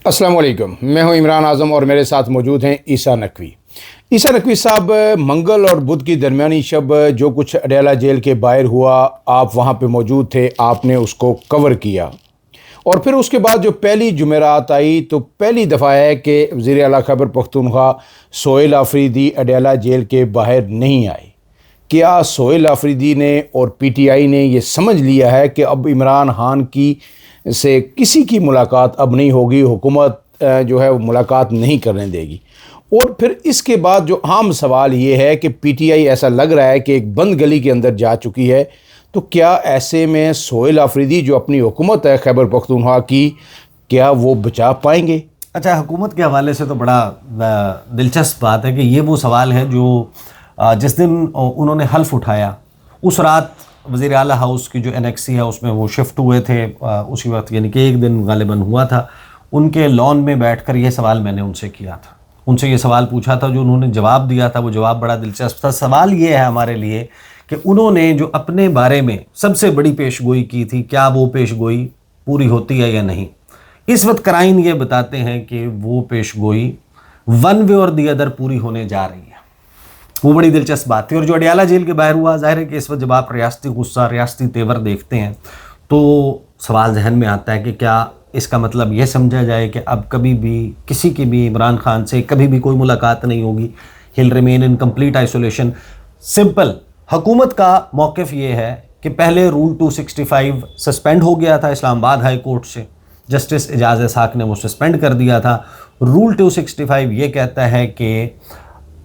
अस्सलाम वालेकुम, मैं हूं इमरान आज़म और मेरे साथ मौजूद हैं ईसा नकवी। ईसा नकवी साहब, मंगल और बुध की दरमियानी शब जो कुछ अडयाला जेल के बाहर हुआ, आप वहां पे मौजूद थे, आपने उसको कवर किया। और फिर उसके बाद जो पहली जुमेरात आई तो पहली दफ़ा है कि वज़ीर आला खैबर पख्तूनख्वा सोहेल आफरीदी अडयाला जेल के बाहर नहीं आए। क्या सोहेल आफरीदी ने और PTI ने ये समझ लिया है कि अब इमरान खान की से किसी की मुलाकात अब नहीं होगी, हुकूमत जो है वो मुलाकात नहीं करने देगी? और फिर इसके बाद जो आम सवाल ये है कि PTI ऐसा लग रहा है कि एक बंद गली के अंदर जा चुकी है, तो क्या ऐसे में सोहेल आफरीदी जो अपनी हुकूमत है खैबर पख्तूनख्वा की, क्या वो बचा पाएंगे? अच्छा, हुकूमत के हवाले से तो बड़ा दिलचस्प बात है कि ये वो सवाल है जो जिस दिन उन्होंने हल्फ उठाया उस रात वज़ीर आला हाउस की जो NXC है उसमें वो शिफ्ट हुए थे। उसी वक्त यानी कि एक दिन गालिबन हुआ था, उनके लॉन में बैठकर ये सवाल मैंने उनसे किया था, उनसे ये सवाल पूछा था। जो उन्होंने जवाब दिया था वो जवाब बड़ा दिलचस्प था। सवाल ये है हमारे लिए कि उन्होंने जो अपने बारे में सबसे बड़ी पेशगोई की थी, क्या वो पेशगोई पूरी होती है या नहीं। इस वक्त क्राइन ये बताते हैं कि वो पेशगोई वन वे और दी अदर पूरी होने जा रही है। वो बड़ी दिलचस्प बात थी। और जो अडयाला जेल के बाहर हुआ, जाहिर है कि इस वक्त जब आप रियासती गुस्सा, रियासती तेवर देखते हैं तो सवाल जहन में आता है कि क्या इसका मतलब ये समझा जाए कि अब कभी भी किसी की भी इमरान खान से कभी भी कोई मुलाकात नहीं होगी, he'll remain in complete isolation. Simple हुकूमत का मौक़िफ़ ये है कि पहले रूल 265 सस्पेंड हो गया था इस्लामाबाद हाई कोर्ट से, जस्टिस एजाज इसहाक ने वो सस्पेंड कर दिया था। रूल 265 ये कहता है कि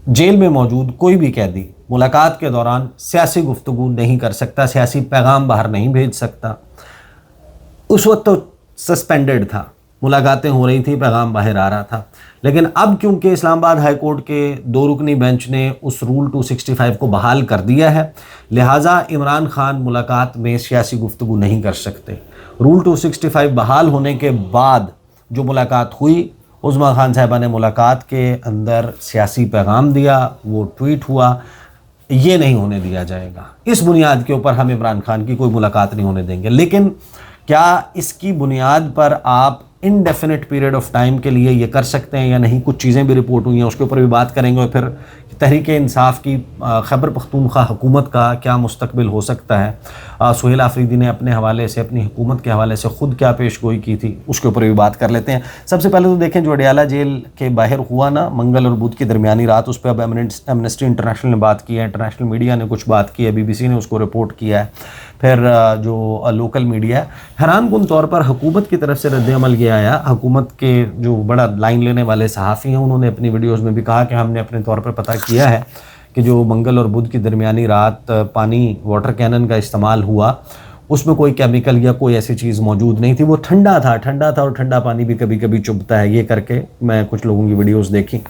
जेल में मौजूद कोई भी कैदी मुलाकात के दौरान सियासी गुफ्तगू नहीं कर सकता, सियासी पैगाम बाहर नहीं भेज सकता। उस वक्त तो सस्पेंडेड था, मुलाकातें हो रही थी, पैगाम बाहर आ रहा था। लेकिन अब क्योंकि इस्लामाबाद हाई कोर्ट के 2 रुकनी बेंच ने उस रूल 265 को बहाल कर दिया है, लिहाजा इमरान खान मुलाकात में सियासी गुफ्तगू नहीं कर सकते। रूल 265 बहाल होने के बाद जो मुलाकात हुई, उज़्मा खान साहिबा ने मुलाकात के अंदर सियासी पैगाम दिया, वो ट्वीट हुआ, ये नहीं होने दिया जाएगा। इस बुनियाद के ऊपर हम इमरान खान की कोई मुलाकात नहीं होने देंगे। लेकिन क्या इसकी बुनियाद पर आप इनडेफिनेट पीरियड ऑफ टाइम के लिए ये कर सकते हैं या नहीं? कुछ चीज़ें भी रिपोर्ट हुई हैं, उसके ऊपर भी बात करेंगे। और फिर तहरीक इंसाफ की खैबर पख्तूनख्वा हुकूमत का क्या मुस्तकबिल हो सकता है, सोहेल आफरीदी ने अपने हवाले से, अपनी हुकूमत के हवाले से ख़ुद क्या पेशगोई की थी, उसके ऊपर भी बात कर लेते हैं। सबसे पहले तो देखें जो अडयाला जेल के बाहर हुआ ना, मंगल और बुध की दरमियानी रात, उस पर अब एमनेस्टी इंटरनेशनल ने बात की है, इंटरनेशनल मीडिया ने कुछ बात की है, BBC ने उसको रिपोर्ट किया है, फिर जो लोकल मीडिया है। हैरानकुन तौर पर हुकूमत की तरफ से रद्द-ए-अमल ये आया। हुकूमत के जो बड़ा लाइन लेने वाले सहाफ़ी हैं उन्होंने अपनी वीडियोज़ में भी कहा कि हमने अपने तौर पर पता किया है कि जो मंगल और बुध की दरमियानी रात पानी वाटर कैनन का इस्तेमाल हुआ, उसमें कोई केमिकल या कोई ऐसी चीज़ मौजूद नहीं थी। वो ठंडा था और ठंडा पानी भी कभी कभी चुभता है, ये करके मैं कुछ लोगों की वीडियोज़ देखी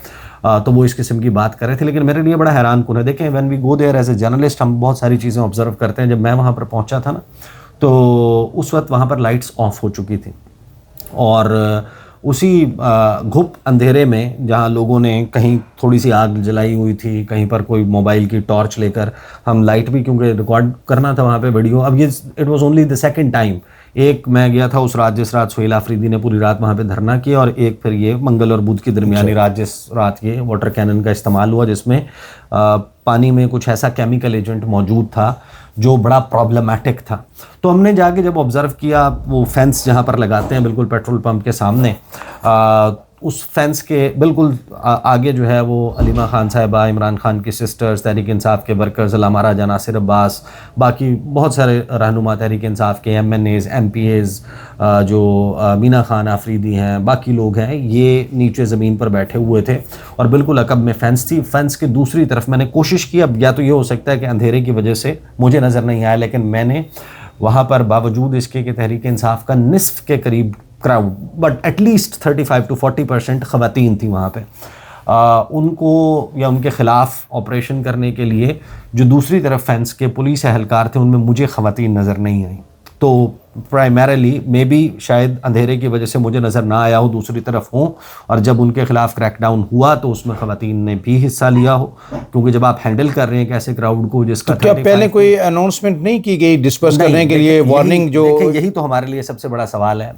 तो वो इस किस्म की बात कर रहे थे। लेकिन मेरे लिए बड़ा हैरानकुन है। देखें, when we go there as a journalist, हम बहुत सारी चीज़ें ऑब्जर्व करते हैं। जब मैं वहाँ पर पहुँचा था ना, तो उस वक्त वहाँ पर लाइट्स ऑफ हो चुकी थी और उसी घुप अंधेरे में जहाँ लोगों ने कहीं थोड़ी सी आग जलाई हुई थी, कहीं पर कोई मोबाइल की टॉर्च लेकर, हम लाइट भी क्योंकि रिकॉर्ड करना था वहाँ पे वीडियो। अब ये it was only the second time. एक मैं गया था उस रात जिस रात सोहेल आफरीदी ने पूरी रात वहाँ पे धरना किया, और एक फिर ये मंगल और बुध की दरमियानी रात जिस रात ये वाटर कैनन का इस्तेमाल हुआ, जिसमें पानी में कुछ ऐसा केमिकल एजेंट मौजूद था जो बड़ा प्रॉब्लमेटिक था। तो हमने जाके जब ऑब्ज़र्व किया, वो फेंस जहाँ पर लगाते हैं बिल्कुल पेट्रोल पंप के सामने, उस फेंस के बिल्कुल आगे जो है वो अलीमा खान साहिबा, इमरान खान की सिस्टर्स, तहरीक इंसाफ के वर्कर्स, अल्लामा राजा नासिर अब्बास, बाकी बहुत सारे रहनुमा तहरीक इंसाफ के MNAs, MPAs, जो मीना खान आफरीदी हैं, बाकी लोग हैं, ये नीचे ज़मीन पर बैठे हुए थे और बिल्कुल अकब में फेंस थी। फेंस के दूसरी तरफ मैंने कोशिश की, अब या तो ये हो सकता है कि अंधेरे की वजह से मुझे नज़र नहीं आया, लेकिन मैंने वहाँ पर बावजूद इसके कि तहरीक इंसाफ का निस्फ के करीब क्राउड, बट एटलीस्ट 35 to 40% ख़वातीन थी वहाँ पे, उनको या उनके ख़िलाफ़ ऑपरेशन करने के लिए जो दूसरी तरफ फेंस के पुलिस एहलकार थे, उनमें मुझे ख़वातीन नज़र नहीं आई। तो प्राइमरीली मे बी शायद अंधेरे की वजह से मुझे नज़र ना आया हो, दूसरी तरफ हो, और जब उनके खिलाफ क्रैकडाउन हुआ तो उसमें ख़वातीन ने भी हिस्सा लिया हो, क्योंकि जब आप हैंडल कर रहे हैं एक ऐसे क्राउड को जिसका क्या पहले कोई अनाउंसमेंट नहीं की गई डिस्पर्स करने के लिए, वार्निंग जो? यही तो हमारे लिए सबसे बड़ा सवाल है।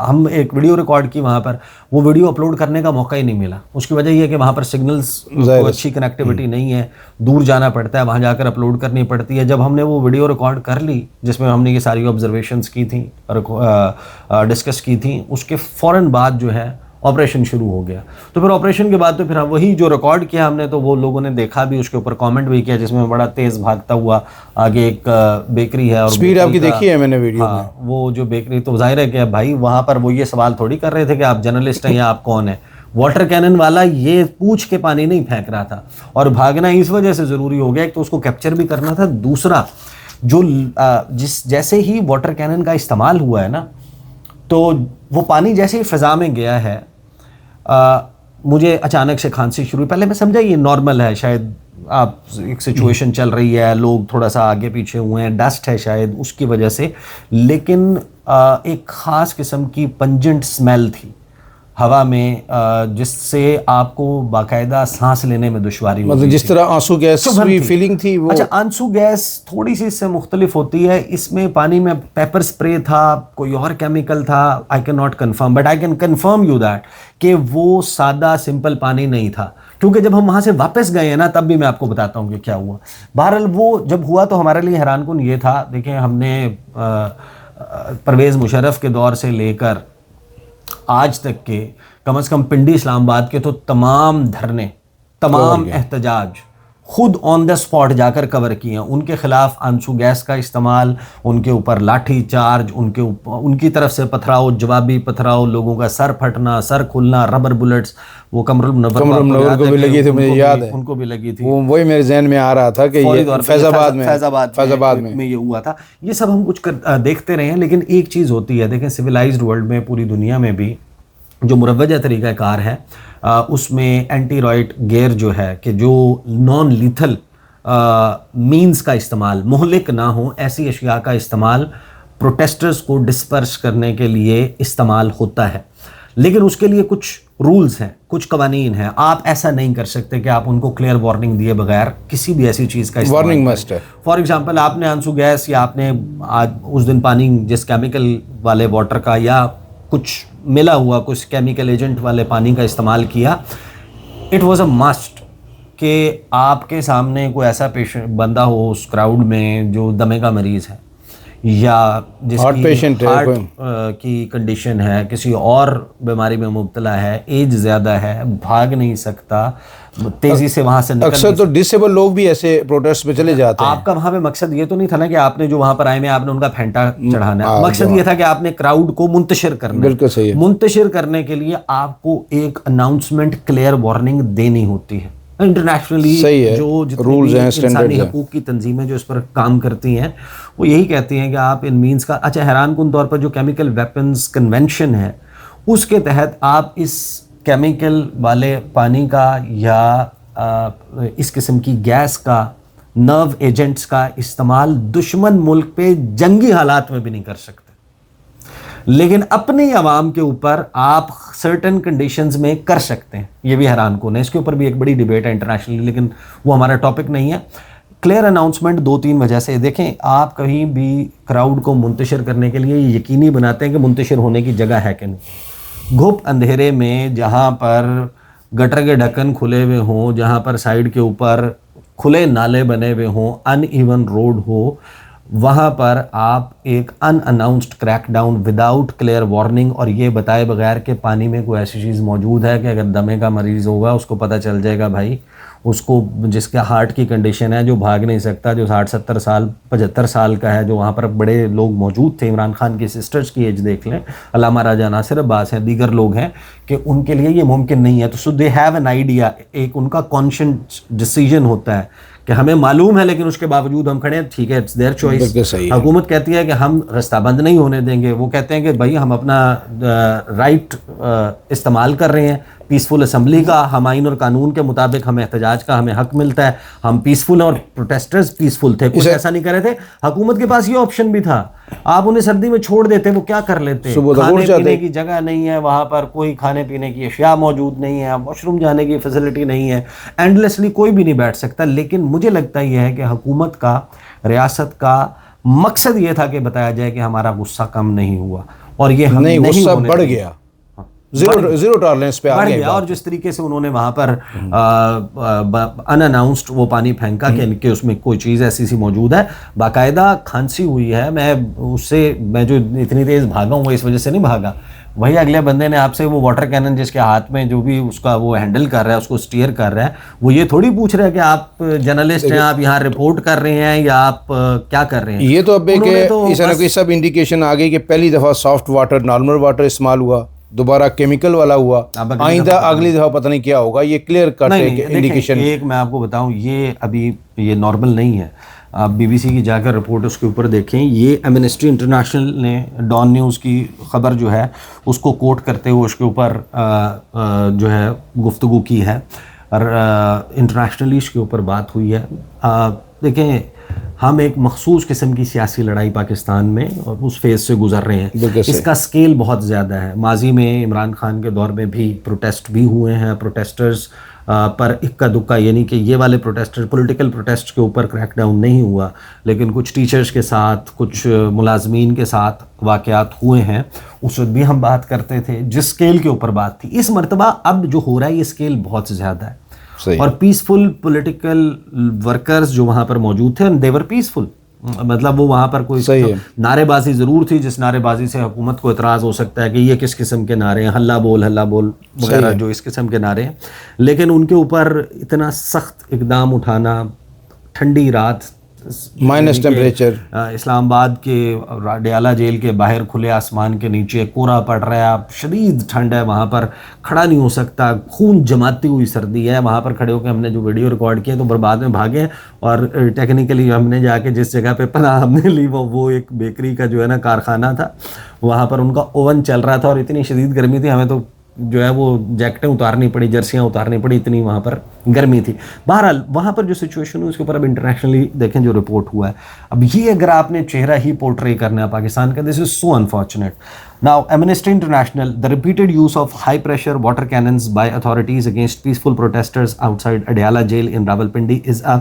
हम एक वीडियो रिकॉर्ड की वहाँ पर, वो वीडियो अपलोड करने का मौका ही नहीं मिला। उसकी वजह ये है कि वहाँ पर सिग्नल्स को अच्छी कनेक्टिविटी नहीं है, दूर जाना पड़ता है, वहाँ जाकर अपलोड करनी पड़ती है। जब हमने वो वीडियो रिकॉर्ड कर ली जिसमें हमने ये सारी ऑब्जर्वेशंस की थी और डिस्कस की थी, उसके फ़ौरन बाद जो है ऑपरेशन शुरू हो गया। तो फिर ऑपरेशन के बाद तो फिर हम वही जो रिकॉर्ड किया हमने, तो वो लोगों ने देखा भी, उसके ऊपर कमेंट भी किया, जिसमें बड़ा तेज़ भागता हुआ आगे एक बेकरी है, और स्पीड आपकी देखी है मैंने वीडियो में। वो जो बेकरी, तो जाहिर है कि भाई वहाँ पर वो ये सवाल थोड़ी कर रहे थे कि आप जर्नलिस्ट हैं या आप कौन है। वाटर कैनन वाला ये पूछ के पानी नहीं फेंक रहा था, और भागना इस वजह से ज़रूरी हो गया, एक तो उसको कैप्चर भी करना था, दूसरा जो जैसे ही वाटर कैनन का इस्तेमाल हुआ है ना, तो वो पानी जैसे ही फ़िज़ा में गया है, मुझे अचानक से खांसी शुरू। पहले मैं समझा ये नॉर्मल है, शायद आप एक सिचुएशन चल रही है, लोग थोड़ा सा आगे पीछे हुए हैं, डस्ट है शायद उसकी वजह से, लेकिन एक ख़ास किस्म की पंजेंट स्मेल थी हवा में, जिससे आपको बाकायदा सांस लेने में दुश्वारी होती मतलब जिस तरह आंसू गैस की फीलिंग थी वो। अच्छा, आंसू गैस थोड़ी सी इससे मुख्तलिफ होती है। इसमें पानी में पेपर स्प्रे था, कोई और केमिकल था, I can not confirm, but I can confirm you that कि वो सादा सिंपल पानी नहीं था, क्योंकि जब हम वहाँ से वापस गए हैं ना, तब भी मैं आपको बताता हूँ कि क्या हुआ। बहरहाल वो जब हुआ तो हमारे लिए हैरानकुन ये था, देखें हमने परवेज़ मुशर्रफ के दौर से लेकर आज तक के कम से कम पिंडी इस्लामाबाद के तो तमाम धरने, तमाम एहतजाज खुद ऑन द स्पॉट जाकर कवर किए हैं। उनके खिलाफ आंसू गैस का इस्तेमाल, उनके ऊपर लाठी चार्ज, उनके ऊपर उनकी तरफ से पथराव, जवाबी पथराव, लोगों का सर फटना, सर खुलना, रबर बुलेट्स, वो कमरुल मुनव्वर को भी लगी थी, मुझे याद है, उनको भी लगी थी। वही मेरे जहन में आ रहा था कि ये फैजाबाद में ये हुआ था। ये सब हम कुछ देखते रहे हैं, लेकिन एक चीज़ होती है, देखें सिविलाइज्ड वर्ल्ड में, पूरी दुनिया में भी जो मुरव्वजा तरीक़ाकार है, उसमें एंटी रॉयट गेयर जो है, कि जो नॉन लीथल मीन्स का इस्तेमाल, मुहलिक ना हो ऐसी अशिया का इस्तेमाल प्रोटेस्टर्स को डिस्पर्स करने के लिए इस्तेमाल होता है। लेकिन उसके लिए कुछ रूल्स हैं, कुछ कवानीन हैं। आप ऐसा नहीं कर सकते कि आप उनको क्लियर वार्निंग दिए बगैर किसी भी ऐसी चीज़ का इस्तेमाल वार्निंग मस्ट है। फॉर एग्जांपल, आपने आंसू गैस या आपने आज उस दिन पानी जिस केमिकल वाले वाटर का या कुछ मिला हुआ कुछ केमिकल एजेंट वाले पानी का इस्तेमाल किया, इट वाज अ मस्ट कि आपके सामने कोई ऐसा पेशेंट बंदा हो उस क्राउड में जो दमे का मरीज़ है, या जिसकी हार्ट की कंडीशन है, किसी और बीमारी में मुब्तला है, एज ज़्यादा है, भाग नहीं सकता, तेज़ी से वहाँ से निकल। अक्सर तो डिसेबल लोग भी ऐसे प्रोटेस्ट पे चले जाते हैं। आपका वहाँ पे मकसद ये तो नहीं था ना कि आपने जो वहाँ पर आए में आपने उनका फेंटा चढ़ाना है, मकसद ये था कि आपने क्राउड को मुंतशिर करना है। बिल्कुल सही है। मुंतशिर करने के लिए आपको एक अनाउंसमेंट, क्लियर वार्निंग देनी होती है। इंटरनेशनली जो रूल्स हैं, इंसानी हकूक की तंजीमें जो इस पर काम करती हैं, वो यही कहती हैं कि आप इन मीन्स का, अच्छा हैरानकुन तौर पर जो केमिकल वेपन्स कन्वेंशन है, उसके तहत आप इस केमिकल वाले पानी का या इस किस्म की गैस का, नर्व एजेंट्स का इस्तेमाल दुश्मन मुल्क पे जंगी हालात में भी नहीं कर सकते, लेकिन अपनी आवाम के ऊपर आप सर्टेन कंडीशंस में कर सकते हैं। ये भी हैरानकुन है। इसके ऊपर भी एक बड़ी डिबेट है इंटरनेशनली, लेकिन वो हमारा टॉपिक नहीं है। क्लियर अनाउंसमेंट 2-3 वजह से, देखें आप कहीं भी क्राउड को मुंतशिर करने के लिए यकीनी बनाते हैं कि मुंतशिर होने की जगह है कि नहीं। घुप अंधेरे में जहाँ पर गटर के ढक्कन खुले हुए हों, जहाँ पर साइड के ऊपर खुले नाले बने हुए हों, अनइवन रोड हो, वहाँ पर आप एक unannounced crackdown without clear warning और ये बताए बगैर कि पानी में कोई ऐसी चीज़ मौजूद है कि अगर दमे का मरीज़ होगा उसको पता चल जाएगा, भाई उसको जिसके हार्ट की कंडीशन है, जो भाग नहीं सकता, जो 60-70 साल 75 साल का है, जो वहाँ पर बड़े लोग मौजूद थे, इमरान खान की सिस्टर्स की एज देख लें, अल्लामा राजा नासिर अब्बास हैं, दीगर लोग हैं, कि उनके लिए ये मुमकिन नहीं है। तो सो दे हैव एन आइडिया, एक उनका कॉन्शियस डिसीजन होता है कि हमें मालूम है लेकिन उसके बावजूद हम खड़े हैं, ठीक है, इट्स देयर चॉइस। हुकूमत कहती है कि हम रास्ता बंद नहीं होने देंगे, वो कहते हैं कि भाई हम अपना राइट इस्तेमाल कर रहे हैं, पीसफुल असम्बली का, हम आइन और कानून के मुताबिक हमें एहतजाज का हमें हक मिलता है, हम पीसफुल और प्रोटेस्टर्स पीसफुल थे, कुछ ऐसा नहीं कर रहे थे। हुकूमत के पास ये ऑप्शन भी था, आप उन्हें सर्दी में छोड़ देते, वो क्या कर लेते, खाने पीने की जगह नहीं है वहां पर, कोई खाने पीने की अशिया मौजूद नहीं है, वॉशरूम जाने की फैसिलिटी नहीं है, एंडलेसली कोई भी नहीं बैठ सकता। लेकिन मुझे लगता यह है कि हुकूमत का, रियासत का मकसद ये था कि बताया जाए कि हमारा गुस्सा कम नहीं हुआ, और ये हम नहीं, गुस्सा बढ़ होने गया, जीरो टॉलरेंस पे आ गया। और जिस तरीके से उन्होंने वहां पर अनअनाउंस्ड वो पानी फेंका कि इनके उसमें कोई चीज़ ऐसी सी मौजूद है, बाकायदा खांसी हुई है। मैं जो इतनी तेज भागा हूँ वो इस वजह से नहीं भागा, वही अगले बंदे ने आपसे वो वाटर कैनन जिसके हाथ में जो भी उसका वो हैंडल कर रहा है, उसको स्टीयर कर रहा है, वो ये थोड़ी पूछ रहा है कि आप जर्नलिस्ट हैं, आप यहाँ रिपोर्ट कर रहे हैं या आप क्या कर रहे हैं। ये तो अब एक सब इंडिकेशन आ गई कि पहली दफ़ा सॉफ्ट वाटर, नॉर्मल वाटर इस्तेमाल हुआ, दोबारा केमिकल वाला हुआ, आइंदा अगली दफ़ा पता नहीं क्या होगा। ये क्लियर कट इंडिकेशन। एक मैं आपको बताऊं, ये अभी ये नॉर्मल नहीं है। आप बीबीसी की जाकर रिपोर्ट उसके ऊपर देखें, ये एमनेस्टी इंटरनेशनल ने डॉन न्यूज़ की खबर जो है उसको कोट करते हुए उसके ऊपर जो है गुफ्तगू की है, और इंटरनेशनली इसके ऊपर बात हुई है। देखें, हम एक मखसूस किस्म की सियासी लड़ाई पाकिस्तान में और उस फेज़ से गुजर रहे हैं। इसका स्केल बहुत ज़्यादा है। माजी में इमरान खान के दौर में भी प्रोटेस्ट भी हुए हैं, प्रोटेस्टर्स पर इक्का दुक्का, यानी कि ये वाले प्रोटेस्टर, पॉलिटिकल प्रोटेस्ट के ऊपर क्रैकडाउन नहीं हुआ, लेकिन कुछ टीचर्स के साथ, कुछ मुलाजमीन के साथ वाक़यात हुए हैं। उस वक्त भी हम बात करते थे जिस स्केल के ऊपर बात थी। इस मरतबा अब जो हो रहा है ये स्केल बहुत ज़्यादा है, और पीसफुल पॉलिटिकल वर्कर्स जो वहाँ पर मौजूद थे, दे वर पीसफुल, मतलब वो वहाँ पर कोई नारेबाजी ज़रूर थी, जिस नारेबाजी से हुकूमत को एतराज़ हो सकता है कि ये किस किस्म के नारे हैं, हल्ला बोल वगैरह, जो इस किस्म के नारे हैं। लेकिन उनके ऊपर इतना सख्त इकदाम उठाना, ठंडी रात, माइनस टेम्परेचर, इस्लामाबाद के डयाला जेल के बाहर खुले आसमान के नीचे कोहरा पड़ रहा है, शदीद ठंड है, वहाँ पर खड़ा नहीं हो सकता, खून जमाती हुई सर्दी है। वहाँ पर खड़े होकर हमने जो वीडियो रिकॉर्ड किए तो बर्बाद में भागे, और टेक्निकली हमने जाके जिस जगह पे पनाह हमने ली वो एक बेकरी का जो है ना कारखाना था, वहाँ पर उनका ओवन चल रहा था, और इतनी शदीद गर्मी थी, हमें तो जो है वो जैकेटें उतारनी पड़ी, जर्सियाँ उतारनी पड़ी, इतनी वहाँ पर गर्मी थी। बहरहाल वहाँ पर जो सिचुएशन हुई उसके ऊपर अब इंटरनेशनली देखें जो रिपोर्ट हुआ है, अब ये अगर आपने चेहरा ही पोर्ट्रे करना है पाकिस्तान का, this is so unfortunate. Now Amnesty International, the repeated use of high pressure water cannons by authorities against peaceful protesters outside Adiala jail in Rawalpindi is a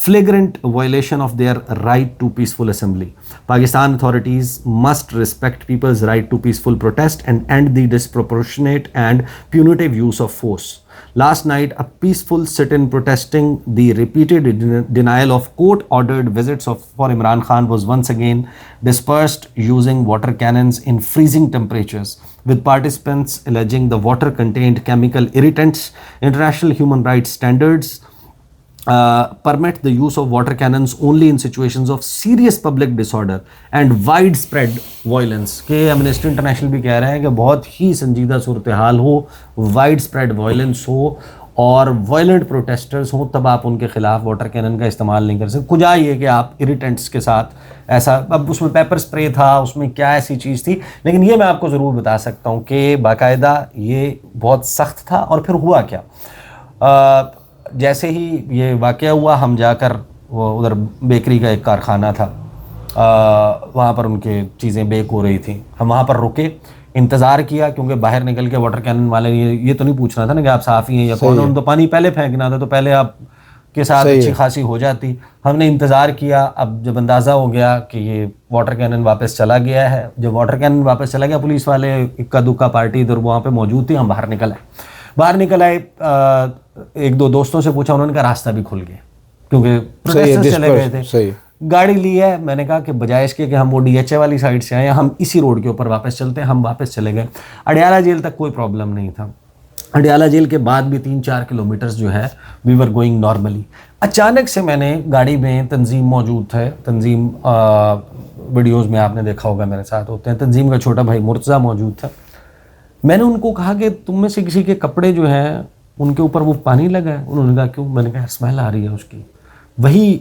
flagrant violation of their right to peaceful assembly. Pakistan authorities must respect people's right to peaceful protest and end the disproportionate and punitive use of force. Last night, a peaceful sit-in protesting the repeated denial of court-ordered visits for Imran Khan was once again dispersed using water cannons in freezing temperatures, with participants alleging the water contained chemical irritants. International human rights standards permit the use of water cannons only in situations of serious public disorder and widespread violence. के amnesty international भी कह रहे हैं कि बहुत ही संजीदा सूरत हाल हो, wide spread violence हो और वायलेंट प्रोटेस्टर्स हों, तब आप उनके खिलाफ वाटर कैनन का इस्तेमाल नहीं कर सकते। कुछ ये कि आप इरिटेंट्स के साथ ऐसा, अब उसमें पेपर स्प्रे था, उसमें क्या ऐसी चीज़ थी, लेकिन ये मैं आपको ज़रूर बता सकता हूँ कि बाकायदा ये बहुत सख्त था। और फिर हुआ क्या, जैसे ही ये वाक़या हुआ, हम जाकर वो उधर बेकरी का एक कारखाना था, वहाँ पर उनके चीज़ें बेक हो रही थी, हम वहाँ पर रुके, इंतज़ार किया, क्योंकि बाहर निकल के वाटर कैनन वाले ये तो नहीं पूछना था ना कि आप साफ़ी हैं या कौन, उन तो पानी पहले फेंकना था, तो पहले आप के साथ अच्छी खासी हो जाती। हमने इंतज़ार किया। अब जब अंदाज़ा हो गया कि ये वाटर कैनन वापस चला गया है, जब वाटर कैनन वापस चला गया, पुलिस वाले इक्का दुक्का पार्टी इधर वहाँ पे मौजूद थी, हम बाहर निकल आए। एक दो दोस्तों से पूछा, उन्होंने कहा रास्ता भी खुल गया, क्योंकि प्रोटेस्टर्स चले गए थे। गाड़ी ली है, मैंने कहा कि बजाय इसके कि हम वो DHA वाली साइड से आए, हम इसी रोड के ऊपर वापस चलते हैं। हम वापस चले गए। अडयाला जेल तक कोई प्रॉब्लम नहीं था। अडयाला जेल के बाद भी 3-4 किलोमीटर्स जो है वी वर गोइंग नॉर्मली। अचानक से मैंने गाड़ी में, तंजीम मौजूद थे, तंजीम वीडियोज़ में आपने देखा होगा मेरे साथ होते हैं, तंजीम का छोटा भाई मुर्तज़ा मौजूद था। मैंने उनको कहा कि तुम में से किसी के कपड़े जो हैं उनके ऊपर वो पानी लगा है। उन्होंने कहा क्यों? मैंने कहा स्मेल आ रही है उसकी, वही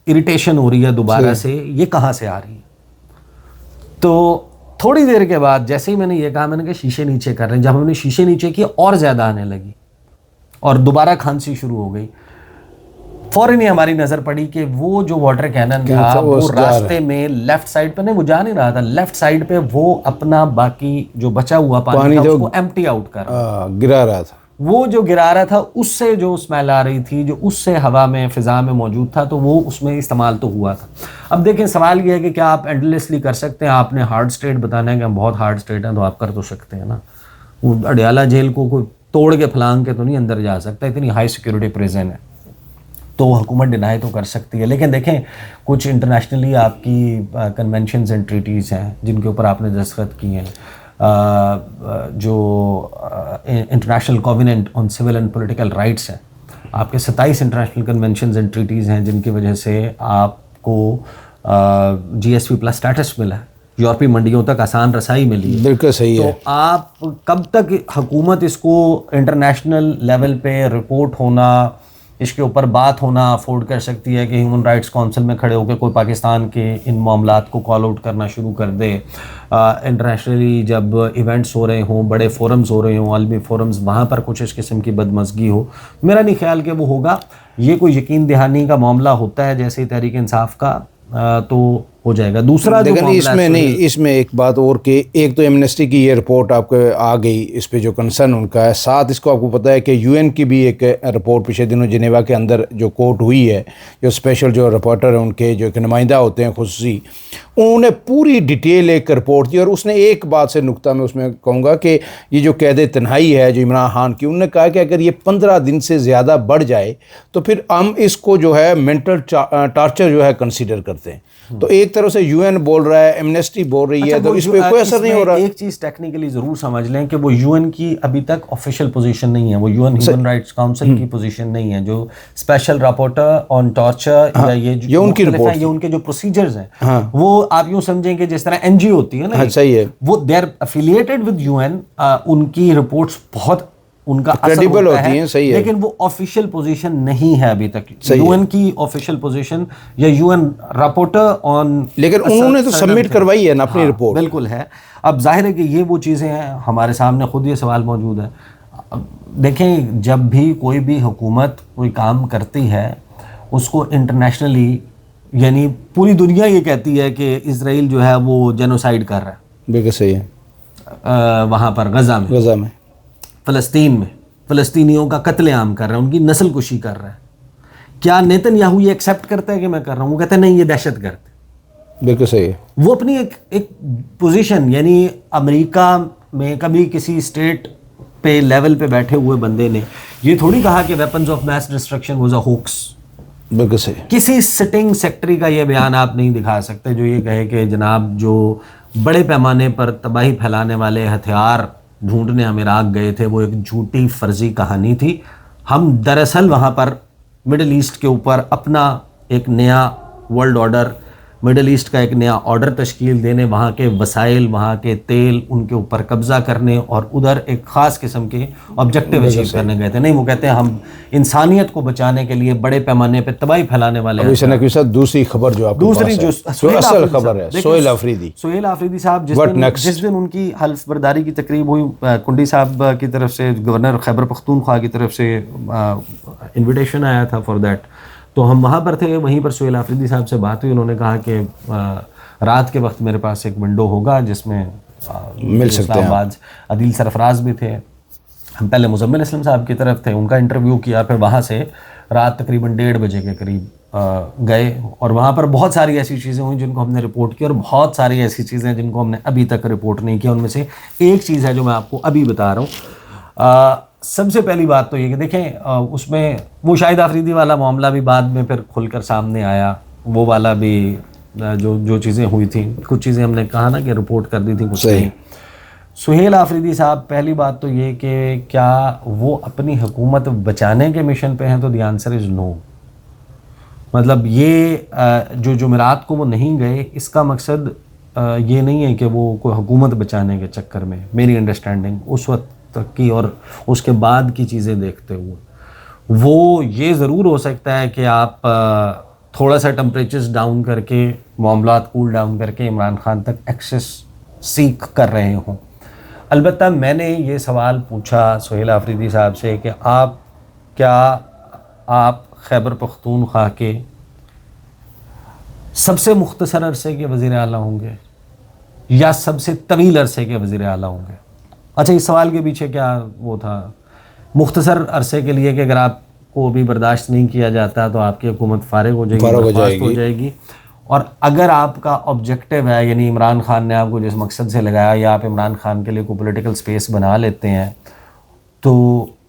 इरिटेशन हो रही है दोबारा से, ये कहाँ से आ रही है? तो थोड़ी देर के बाद जैसे ही मैंने ये कहा, मैंने कहा शीशे नीचे कर रहे हैं, जब हमने शीशे नीचे किए और ज़्यादा आने लगी और दोबारा खांसी शुरू हो गई। फौरन ही हमारी नज़र पड़ी कि वो जो वाटर कैनन था वो रास्ते में लेफ्ट साइड पे नहीं, वो जा नहीं रहा था, लेफ्ट साइड पे वो अपना बाकी जो बचा हुआ पानी था उसको एम्प्टी आउट कर गिरा रहा था। वो जो गिरा रहा था उससे जो स्मेल आ रही थी, जो उससे हवा में फिजा में मौजूद था, तो वो उसमें इस्तेमाल तो हुआ था। अब देखें, सवाल ये है कि क्या आप एंडलेसली कर सकते हैं? आपने हार्ड स्टेट बताना है कि हम बहुत हार्ड स्टेट हैं, तो आप कर तो सकते हैं ना। वो अडयाला जेल को कोई तोड़ के फलांग के तो नहीं अंदर जा सकता, इतनी हाई सिक्योरिटी प्रिजन है, तो हुकूमत डिनाई तो कर सकती है। लेकिन देखें, कुछ इंटरनेशनली आपकी कन्वेंशंस एंड ट्रीटीज़ हैं जिनके ऊपर आपने दस्तखत किए हैं, जो International Covenant on Civil and Political Rights हैं, आपके 27 इंटरनेशनल कन्वेंशंस एंड ट्रीटीज़ हैं जिनकी वजह से आपको GSP प्लस स्टेटस मिला है, यूरोपीय मंडियों तक आसान रसाई मिली है। बिल्कुल सही है। तो आप कब तक हुकूमत इसको इंटरनेशनल लेवल पे रिपोर्ट होना, इसके ऊपर बात होना अफोर्ड कर सकती है कि ह्यूमन राइट्स काउंसिल में खड़े होकर कोई पाकिस्तान के इन मामलात को कॉल आउट करना शुरू कर दे? इंटरनेशनली जब इवेंट्स हो रहे हों, बड़े फोरम्स हो रहे हों, आलमी फोरम्स, वहाँ पर कुछ इस किस्म की बदमज़गी हो, मेरा नहीं ख्याल कि वो होगा। ये कोई यकीन दहानी का मामला होता है जैसे ही तहरीक इंसाफ का, तो हो जाएगा। दूसरा जो लेकिन इसमें नहीं, इसमें एक बात और कि एक तो एमनेस्टी की ये रिपोर्ट आपको आ गई, इस पे जो कंसर्न उनका है, साथ इसको आपको पता है कि यूएन की भी एक रिपोर्ट पिछले दिनों जिनेवा के अंदर जो कोर्ट हुई है, जो स्पेशल जो रिपोर्टर हैं उनके जो एक नुमाइंदा होते हैं खुसूसी, उन्होंने पूरी डिटेल एक रिपोर्ट दी और उसने एक बात से नुक्ता मैं उसमें कहूँगा कि ये जो कैद तन्हाई है जो इमरान खान की, उन्होंने कहा कि अगर ये 15 दिन से ज़्यादा बढ़ जाए तो फिर हम इसको जो है मेंटल टार्चर जो है कंसीडर करते हैं। तो एक तरफ से यूएन बोल रहा है, एमनेस्टी बोल रही है, तो इस पर कोई असर नहीं हो रहा। एक चीज़ टेक्निकली ज़रूर समझ लें कि वो यूएन की अभी तक ऑफिशियल पोजीशन नहीं है, वो यूएन ह्यूमन राइट्स काउंसिल की पोजीशन नहीं है। जो स्पेशल रापोर्टर ऑन टॉर्चर या ये उनकी रिपोर्ट, ये उनके जो प्रोसीजर्स हैं, वो आप यूँ समझें कि जिस तरह एनजीओ होती है ना, सही है, वो they are affiliated with UN, उनकी रिपोर्ट्स बहुत उनका क्रेडिबल होती हैं, सही है, लेकिन वो ऑफिशियल पोजीशन नहीं है अभी तक यूएन की ऑफिशियल पोजीशन या यूएन रिपोर्टर ऑन, लेकिन उन्होंने तो सबमिट करवाई है ना अपनी रिपोर्ट। बिल्कुल है। अब जाहिर है कि ये वो चीज़ें हैं, हमारे सामने खुद ये सवाल मौजूद है। देखें, जब भी कोई भी हुकूमत कोई काम करती है उसको इंटरनेशनली, यानी पूरी दुनिया ये कहती है कि इजराइल जो है वो जेनोसाइड कर रहा है, बिल्कुल सही है, वहाँ पर गजा में, फ़लस्तीन में फ़लस्तीनियों का कत्लेआम कर रहा है, उनकी नस्ल कुशी कर रहा है। क्या नेतन्याहू ये एक्सेप्ट करता है कि मैं कर रहा हूँ? वो कहते हैं नहीं, ये दहशतगर्द है। बिल्कुल सही है। वो अपनी एक पोजीशन, यानी अमेरिका में कभी किसी स्टेट पे लेवल पे बैठे हुए बंदे ने ये थोड़ी कहा कि weapons of mass destruction was a hoax. बिल्कुल सही। किसी सिटिंग सेक्रेटरी का ये बयान आप नहीं दिखा सकते जो ये कहे कि जनाब जो बड़े पैमाने पर तबाही फैलाने वाले हथियार ढूंढने हम इराक गए थे वो एक झूठी फर्जी कहानी थी। हम दरअसल वहाँ पर मिडिल ईस्ट के ऊपर अपना एक नया वर्ल्ड ऑर्डर, मिडिल ईस्ट का एक नया ऑर्डर तश्कील देने, वहाँ के वसाइल, वहाँ के तेल, उनके ऊपर कब्जा करने और उधर एक ख़ास किस्म के ऑब्जेक्टिव अचीव करने गए थे। नहीं, वो कहते हैं हम इंसानियत को बचाने के लिए बड़े पैमाने पर तबाही फैलाने वाले हैं। दूसरी खबर जो दूसरी जो असल खबर है, सोहेल आफरीदी साहब, जिस दिन उनकी हल्फ बर्दारी की तकरीब हुई, कुंडी साहब की तरफ से, गवर्नर खैबर पख्तूनख्वा की तरफ से इन्विटेशन आया था फॉर दैट, तो हम वहाँ पर थे। वहीं पर सोहेल आफरीदी साहब से बात हुई, उन्होंने कहा कि रात के वक्त मेरे पास एक विंडो होगा जिसमें मिल सकते हैं। अदील सरफराज भी थे। हम पहले मुजम्मिल असलम साहब की तरफ थे, उनका इंटरव्यू किया, फिर वहाँ से रात तकरीबन 1:30 बजे के करीब गए और वहाँ पर बहुत सारी ऐसी चीज़ें हुई जिनको हमने रिपोर्ट की और बहुत सारी ऐसी चीज़ें जिनको हमने अभी तक रिपोर्ट नहीं किया। उनमें से एक चीज़ है जो मैं आपको अभी बता रहा हूँ। सबसे पहली बात तो ये कि देखें, उसमें वो शाहिद आफरीदी वाला मामला भी बाद में फिर खुलकर सामने आया, वो वाला भी जो चीज़ें हुई थी, कुछ चीज़ें हमने कहा ना कि रिपोर्ट कर दी थी, कुछ नहीं। सोहेल आफरीदी साहब, पहली बात तो ये कि क्या वो अपनी हुकूमत बचाने के मिशन पे हैं, तो द आंसर इज़ नो। मतलब ये जो जुमेरात को वो नहीं गए, इसका मकसद ये नहीं है कि वो कोई हुकूमत बचाने के चक्कर में, मेरी अंडरस्टैंडिंग उस वक्त तक की और उसके बाद की चीज़ें देखते हुए, वो ये ज़रूर हो सकता है कि आप थोड़ा सा टेम्परेचर्स डाउन करके, मामलात कूल डाउन करके इमरान खान तक एक्सेस सीख कर रहे हों। अलबत्ता मैंने ये सवाल पूछा सुहेल आफरीदी साहब से कि आप खैबर पख्तूनख्वा के सबसे मुख्तसर अरसे के वज़ीर आला होंगे या सबसे तवील अरसे के वज़ीर आला होंगे? अच्छा, इस सवाल के पीछे क्या वो था? मुख्तसर अरसे के लिए कि अगर आपको भी बर्दाश्त नहीं किया जाता तो आपकी हुकूमत फारिग हो जाएगी, बर्खास्त हो जाएगी। और अगर आपका ऑब्जेक्टिव है, यानी इमरान खान ने आपको जिस मकसद से लगाया, या आप इमरान खान के लिए कोई पॉलिटिकल स्पेस बना लेते हैं तो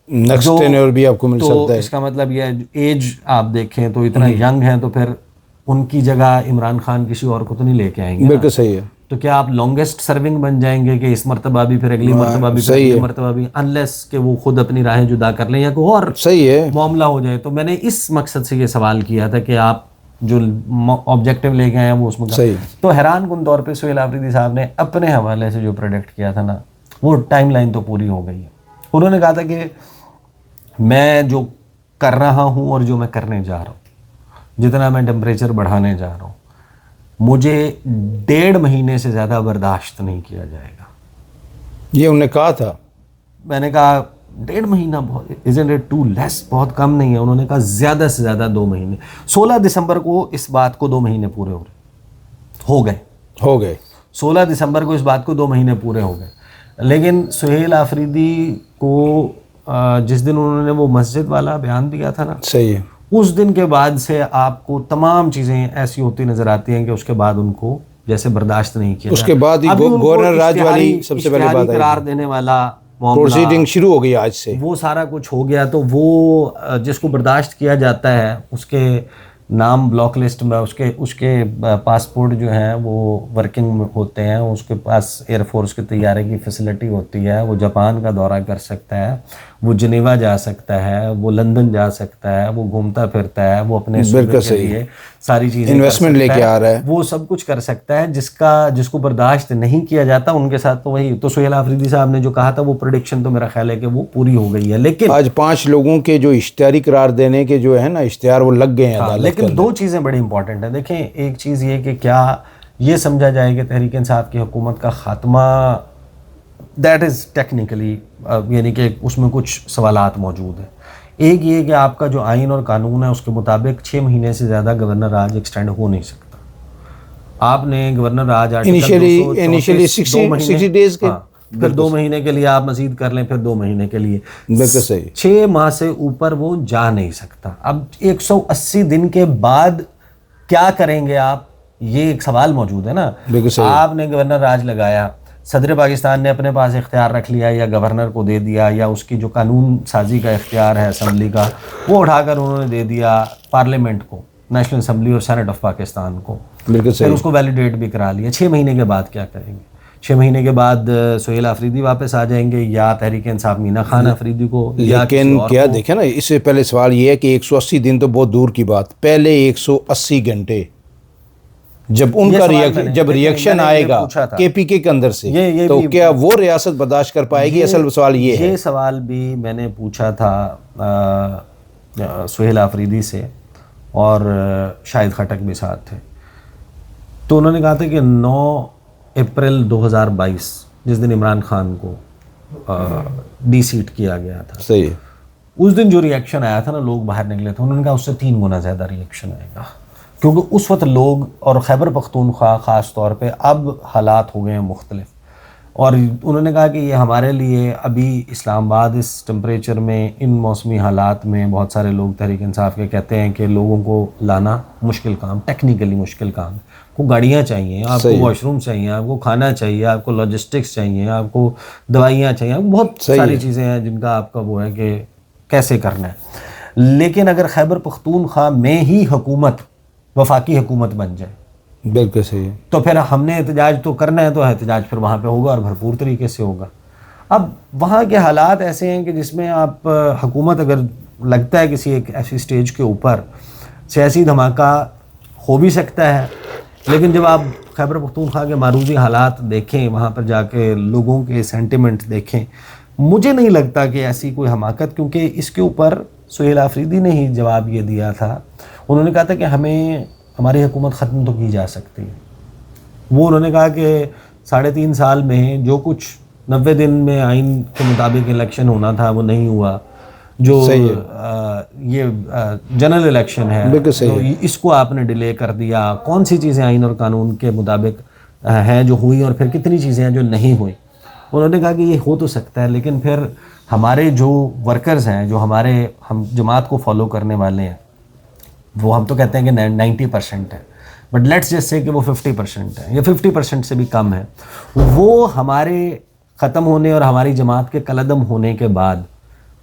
नेक्स्ट टेन्योर भी आपको मिल सकता है। इसका मतलब यह एज आप देखें तो इतना यंग हैं, तो फिर उनकी जगह इमरान खान किसी और को तो नहीं लेके आएंगे। बिल्कुल सही है। तो क्या आप लॉन्गेस्ट सर्विंग बन जाएंगे कि इस मरतबा भी, फिर अगली मरतबा भी, फिर अगली मरतबा भी, अनलेस कि वो खुद अपनी राहें जुदा कर लें या कोई और सही है मामला हो जाए। तो मैंने इस मकसद से ये सवाल किया था कि आप जो ऑब्जेक्टिव लेके आए हैं वो उसमें सही। तो हैरान कुन तौर पे सुहेल आफरीदी साहब ने अपने हवाले से जो प्रोडक्ट किया था ना, वो टाइमलाइन तो पूरी हो गई है। उन्होंने कहा था कि मैं जो कर रहा हूँ और जो मैं करने जा रहा हूँ, जितना मैं टेम्परेचर बढ़ाने जा रहा हूँ, मुझे 1.5 महीने से ज़्यादा बर्दाश्त नहीं किया जाएगा। ये उन्होंने कहा था। मैंने कहा 1.5 महीना बहुत, इज़न्ट इट टू लेस, बहुत कम नहीं है? उन्होंने कहा ज़्यादा से ज़्यादा 2 महीने। 16 दिसंबर को इस बात को 2 महीने पूरे हो गए। 16 दिसंबर को इस बात को 2 महीने पूरे हो गए। लेकिन सुहेल आफरीदी को जिस दिन उन्होंने वो मस्जिद वाला बयान दिया था ना, सही है, उस दिन के बाद से आपको तमाम चीज़ें ऐसी होती नज़र आती हैं कि उसके बाद उनको जैसे बर्दाश्त नहीं किया। उसके बाद ही गवर्नर राज वाली सबसे पहले बात आई, करार देने वाला प्रोसीडिंग शुरू हो गई आज से, वो सारा कुछ हो गया। तो वो जिसको बर्दाश्त किया जाता है उसके नाम ब्लॉक लिस्ट में, उसके पासपोर्ट जो हैं वो वर्किंग में होते हैं, उसके पास एयरफोर्स के तैयारे की फैसिलिटी होती है, वो जापान का दौरा कर सकता है, वो जिनेवा जा सकता है, वो लंदन जा सकता है, वो घूमता फिरता है, वो अपने सूबे के लिए सारी चीज़ें इन्वेस्टमेंट लेके आ रहा है, वो सब कुछ कर सकता है। जिसको बर्दाश्त नहीं किया जाता उनके साथ तो वही। तो सुहेल आफरीदी साहब ने जो कहा था वो प्रेडिक्शन तो मेरा ख्याल है कि वो पूरी हो गई है। लेकिन आज 5 लोगों के जो इश्तिहारी करार देने के जो है ना इश्तिहार, वो लग गए हैं अदालत। लेकिन 2 चीज़ें बड़ी इंपॉर्टेंट हैं। देखें, एक चीज़ ये कि क्या ये समझा जाए कि तहरीक इंसाफ की हुकूमत का ख़ात्मा, दैट इज़ टेक्निकली, यानी कि उसमें कुछ सवालात मौजूद हैं। एक ये कि आपका जो आइन और कानून है उसके मुताबिक 6 महीने से ज़्यादा गवर्नर राज एक्सटेंड हो नहीं सकता। आपने गवर्नर राज इनिशियली 60 डेज के, फिर 2 महीने के लिए आप मजीद कर लें, फिर 2 महीने के लिए, बिल्कुल सही, 6 माह से ऊपर वो जा नहीं सकता। अब 180 दिन के बाद क्या करेंगे आप, ये एक सवाल मौजूद है ना। आपने गवर्नर राज लगाया, सदर पाकिस्तान ने अपने पास इख्तियार रख लिया या गवर्नर को दे दिया, या उसकी जो कानून साजी का इख्तियार है असम्बली का वो उठाकर उन्होंने दे दिया पार्लियामेंट को, नेशनल असम्बली और सेनेट ऑफ पाकिस्तान को, फिर उसको वैलिडेट भी करा लिया। 6 महीने के बाद क्या करेंगे? 6 महीने के बाद सुहेल आफरीदी वापस आ जाएंगे या तहरीक इंसाफ मीना खान आफरीदी को, लेकिन क्या देखें ना, इससे पहले सवाल ये है कि 180 दिन तो बहुत दूर की बात, पहले 180 घंटे जब उनका रिएक्शन आएगा केपीके के अंदर से, तो क्या वो रियासत बर्दाश्त कर पाएगी? असल सवाल ये है। ये सवाल भी मैंने पूछा था सुहेल आफरीदी से, और शाहिद खटक भी साथ थे। तो उन्होंने कहा था कि 9 अप्रैल 2022 जिस दिन इमरान खान को डी-सीट किया गया था, सही है, उस दिन जो रिएक्शन आया था ना, लोग बाहर निकले थे, उन्होंने कहा उससे 3 गुना ज़्यादा रिएक्शन आएगा, क्योंकि उस वक्त लोग, और खैबर पख्तूनख्वा ख़ास तौर पे, अब हालात हो गए हैं मुख्तलिफ। और उन्होंने कहा कि ये हमारे लिए अभी इस्लामाबाद इस टेम्परेचर में, इन मौसमी हालात में, बहुत सारे लोग तहरीक इंसाफ के कहते हैं कि लोगों को लाना मुश्किल काम, टेक्निकली मुश्किल काम। आपको गाड़ियाँ चाहिए, आपको वॉशरूम चाहिए, आपको खाना चाहिए, आपको लॉजिस्टिक्स चाहिए, आपको दवाइयाँ चाहिए, बहुत सारी चीज़ें हैं जिनका आपका वो है कि कैसे करना है। लेकिन अगर खैबर पख्तूनख्वा में ही हुकूमत वफाकी हुकूमत बन जाए, बिल्कुल सही है, तो फिर हमने एहतजाज तो करना है, तो एहतजाज फिर वहाँ पे होगा और भरपूर तरीके से होगा। अब वहाँ के हालात ऐसे हैं कि जिसमें आप हुकूमत, अगर लगता है किसी एक ऐसी स्टेज के ऊपर सियासी धमाका हो भी सकता है, लेकिन जब आप खैबर पख्तूनख्वा के मारूजी हालात देखें, वहाँ पर जाके लोगों के सेंटिमेंट देखें, मुझे नहीं लगता कि ऐसी कोई हमाकत, क्योंकि इसके ऊपर सुहेल आफरीदी ने ही जवाब ये दिया था। उन्होंने कहा था कि हमारी हुकूमत ख़त्म तो की जा सकती है। वो उन्होंने कहा कि 3.5 साल में जो कुछ 90 दिन में आइन के मुताबिक इलेक्शन होना था वो नहीं हुआ। जो ये जनरल इलेक्शन है तो इसको आपने डिले कर दिया। कौन सी चीज़ें आइन और कानून के मुताबिक हैं जो हुई और फिर कितनी चीज़ें हैं जो नहीं हुई। उन्होंने कहा कि ये हो तो सकता है, लेकिन फिर हमारे जो वर्कर्स हैं, जो हम जमात को फॉलो करने वाले हैं, वो हम तो कहते हैं कि 90% है, बट लेट्स जस्ट से कि वो 50% है या 50% से भी कम है। वो हमारे ख़त्म होने और हमारी जमात के कलदम होने के बाद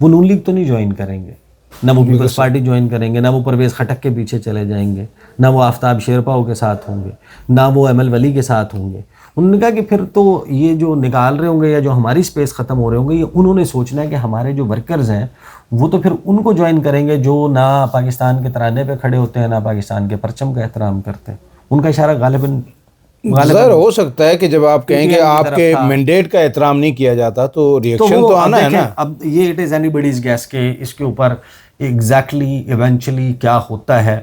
वो नून लीग तो नहीं ज्वाइन करेंगे, ना वो पीपल्स पार्टी ज्वाइन करेंगे, ना वो परवेज़ खटक के पीछे चले जाएंगे, ना वो आफ्ताब शेरपाओ के साथ होंगे, ना वो एमएल वली के साथ होंगे। उन्होंने कहा कि फिर तो ये जो निकाल रहे होंगे या जो हमारी स्पेस ख़त्म हो रहे होंगे, ये उन्होंने सोचना है कि हमारे जो वर्कर्स हैं वो तो फिर उनको ज्वाइन करेंगे जो ना पाकिस्तान के तराने पे खड़े होते हैं, ना पाकिस्तान के परचम का एहतराम करते हैं। उनका इशारा गालिबन सर हो सकता है कि जब आप कहें कि आपके मैंडेट का एहतराम नहीं किया जाता तो रिएक्शन तो आना है ना। अब ये इट इज़ एनीबडीज गैस के इसके ऊपर एग्जैक्टली इवेंचुअली क्या होता है।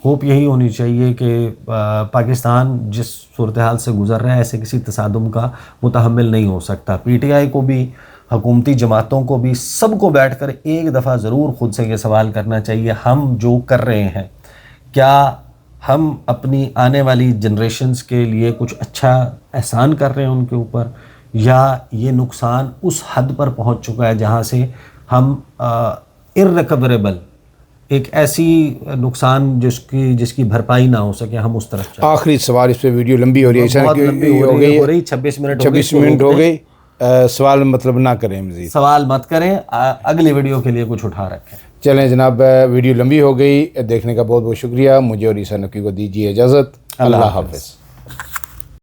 होप यही होनी चाहिए कि पाकिस्तान जिस सूरत हाल से गुजर रहा है ऐसे किसी तसादुम का मुतहम्मिल नहीं हो सकता। पीटीआई को भी, हुकूमती जमातों को भी, सबको बैठकर एक दफ़ा ज़रूर ख़ुद से ये सवाल करना चाहिए, हम जो कर रहे हैं क्या हम अपनी आने वाली जनरेशन्स के लिए कुछ अच्छा एहसान कर रहे हैं उनके ऊपर, या ये नुकसान उस हद पर पहुंच चुका है जहां से हम इर्रिकवरेबल एक ऐसी नुकसान जिसकी भरपाई ना हो सके, हम उस तरफ चलें। आखिरी सवाल, इस पे वीडियो लंबी हो रही है, बहुत लंबी हो गई 26 मिनट हो गई। सवाल मतलब ना करें, मज़ीद सवाल मत करें, अगली वीडियो के लिए कुछ उठा रखें। चलें जनाब, वीडियो लंबी हो गई, देखने का बहुत बहुत शुक्रिया। मुझे और ईसा नकवी को दीजिए इजाज़त। अल्लाह हाफ़िज़।